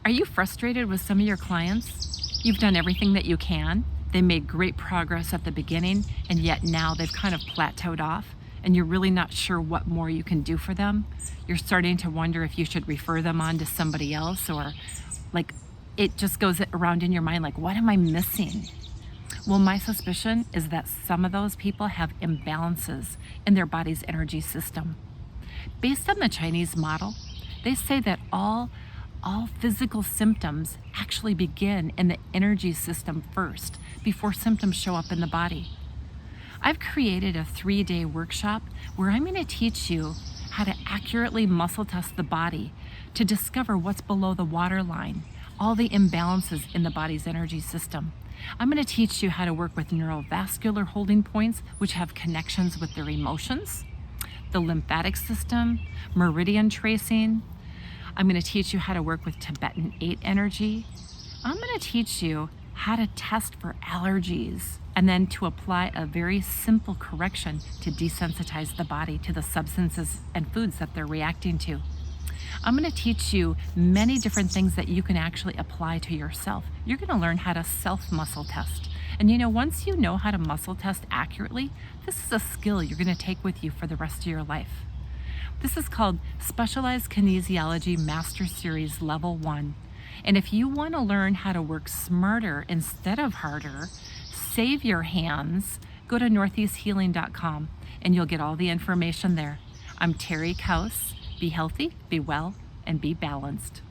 Are you frustrated with some of your clients? You've done everything that you can. They made great progress at the beginning, and yet now they've kind of plateaued off, and you're really not sure what more you can do for them. You're starting to wonder if you should refer them on to somebody else, or like it just goes around in your mind like, what am I missing? Well, my suspicion is that some of those people have imbalances in their body's energy system. Based on the Chinese model, they say that all physical symptoms actually begin in the energy system first before symptoms show up in the body. I've created a 3-day workshop where I'm going to teach you how to accurately muscle test the body to discover what's below the waterline, all the imbalances in the body's energy system. I'm going to teach you how to work with neurovascular holding points, which have connections with their emotions, the lymphatic system, meridian tracing. I'm going to teach you how to work with Tibetan 8 energy. I'm going to teach you how to test for allergies and then to apply a very simple correction to desensitize the body to the substances and foods that they're reacting to. I'm going to teach you many different things that you can actually apply to yourself. You're going to learn how to self-muscle test. And once you know how to muscle test accurately, this is a skill you're going to take with you for the rest of your life. This is called Specialized Kinesiology Master Series Level 1. And if you want to learn how to work smarter instead of harder, save your hands, go to northeasthealing.com and you'll get all the information there. I'm Terri Kaus. Be healthy, be well, and be balanced.